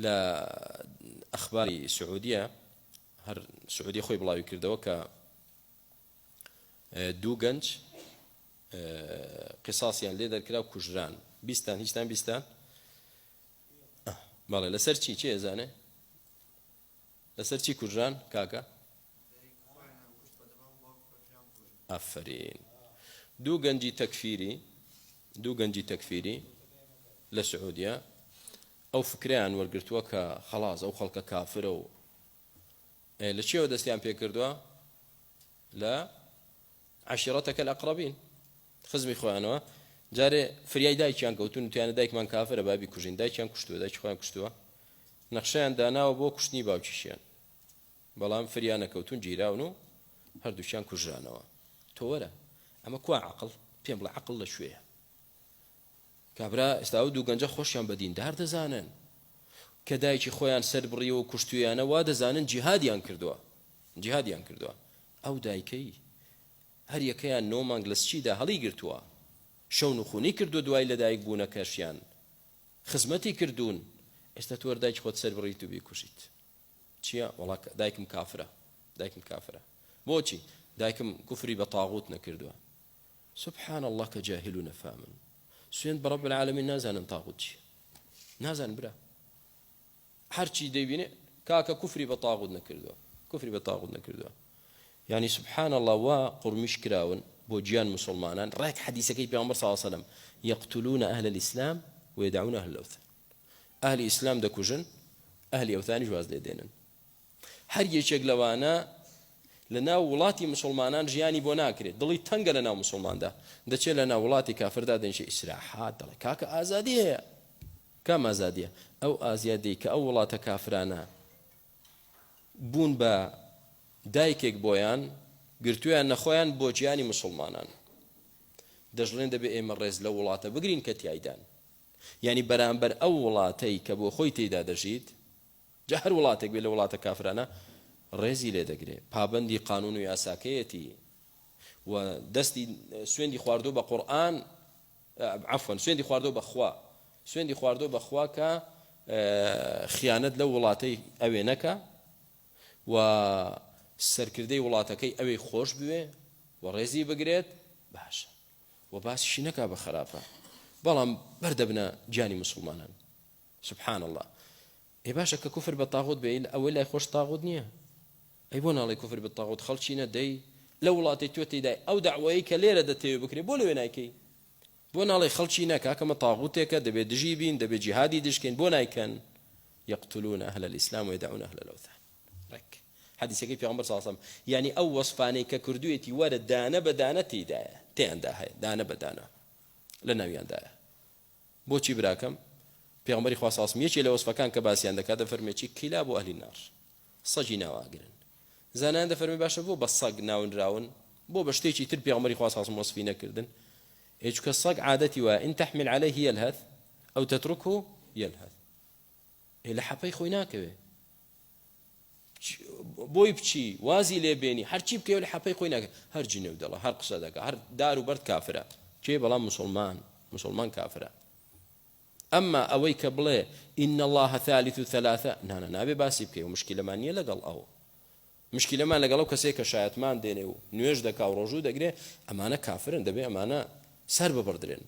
لە ئەخباری سعودیە هەر سعودی خۆی بڵاوی کردەوە کە دوو گەنج قیساسیان لێ دەرکرا و کوژران بیستان هیچتان بیستان بەڵێ لەسەر چی چێ ئێزانێ لەسەر چی کوژران کاکە ئافرین دوو گەنجی تەکفیری لە سعودیە ئەو فکریان وەرگرتووە کە خەڵاز ئەو خەڵکە کافرە و لە چێوە دەستیان پێ کردووە لە عەشیرەتەکە الأقربین خزمی خۆیانەوە جارێ فریای دایکیان کەوتون وتیانە دایکمان کافرە بابی کوژین دایکیان کوشتووە دایکی خۆیان کوشتووە نەخشەیان داناوە بۆ کوشتنی باوکیشیان بەڵام فریان نەکەوتون گیراون و هەردووشیان کوژرانەوە تۆ وەرە ئەمە کوا عەقڵ پێم بڵێ عەقڵ لە شوێیە کابرا ئێستا ئەو دوو گەنجە خۆشیان بە دیندار دەزانن کە دایکی خۆیان سەر بڕیەوە و کوشتویانە وا دەزانن جیهادیان کردووە ئەو دایکەی هەر یەکەیان 9 مانگ لە سچیدا هەڵی گرتووە شەون و خونی کردو دوای لەدایک بوونەکەشیان خزمەتی کردوون ئێستا تۆ دایک خۆت سەر بڕیت و بیکوژیت چییە وەڵا دایکم کافرە بۆچی دایکم کوفری بە تاغوت نەکردووە سبحان الله کە جاهل و نەفامن سوێن بە رەب العالەمین نازانن تاغوت چییە نازان برا هەرچی دەیبینێ کاکە کوفری بە تاغوت نەکردووە يعني سبحان الله وقرمش كراون بوجيان مسلمانان رايك حديثك بيغمبر صلى الله عليه وسلم يقتلون أهل الإسلام ويدعون أهل الأوثان أهل الإسلام دكوجن أهل الأوثان جواز دينن هر يشيك لوانا لنا ولاتي مسلمانان جياني بوناكري دلي تنگ لنا مسلمان ده چه لنا ولاتي كافر ده دنشي إسراحات دلي كاكا آزادية كام آزادية أو آزادية كأو ولاتا كافرانا بون با دایکێک بۆیان گرتویان نەخۆیان بۆ گیانی مسلمانان دەژڵێن دەبێ ئێمە ڕێز لە وڵاتە بگرین کە تیایدان یعنی بەرامبەر ئەو وڵاتەی کە بۆ خۆی تێیدا دەژیت جا هەر وڵاتێک بێ لە وڵاتە کافرانە ڕێزی لێ دەگرێت پابەندی قانون و یاساکەیەتی و دەستی سوێندی خواردۆ بە قورئان عەفوەن سوێندی خواردۆ بە خوا کە خیانەت لەو وڵاتەی ئەوێ نەکە و سەرکردەی وڵاتەکەی ئەوەی خۆش بوێ و ڕێزی بگرێت باشە و باسیشی نەکا بە خراپە بەڵام بەردەبنە گیانی مسلمانان سبحان الله ئێ باشە کە کوفر بە تاغوت بێ ئەوەی لای خۆش تاغوت نییە ئەی بۆ ناڵێ کوفر بە تاغوت خەڵچینە دەی لە وڵاتی تۆ تێدای ئەو دەعوەیە کە لێرە دەتەوێ بکرێ بۆ لەوێ نایکەی بۆ ناڵێ خەڵکی نەکا کەمە تاغوتێکە دەبێت دژی بین دەبێت جیهادی دشکەین بۆ نایکەن يقتلون أهل الإسلام ويدعون أهل الأوثان حديثك في عمر صلى الله عليه وسلم يعني أو وصفاني ككردويتي ورد دانا بدانا تيدايا تياندا هاي دانا بدانا لنا ياندا بوشي براكم في عمر خاص عاصم يجي لو وصف كان كباسي عندك هذا فرميتي كلاب أهل النار صجينا واقرن زانان ده فرمي باشا بو بصق ناون راون بو بشتيجي تربي عمر خاص عاصم وصفينا كردن ايش كالصق عادتي وإن تحمل عليه يلهث أو تتركه يلهث إلى حبي خويناك بۆی بچی وازی لێ بێنی هەرچی بکەوە لە حەپەی خۆی ناکە هەر جنێو دەڵە هەر قسە دەکە هەر دار و بەرد کافرە کێ بەڵام مسلمان کافرە ئەمما ئەوەی کە بڵێ ئین الله ثالث ثلاثة نابێ باسی بکەی و مشکلەمان نییە لەگەڵ ئەو مشکلەمان لەگەڵ ئەو کەسێک کە شایەتمان دێنێ و نوێژ دەکا و ڕۆژوو دەگرێ ئەمانە کافرن دەبێ ئەمانە سەر ببڕدرێن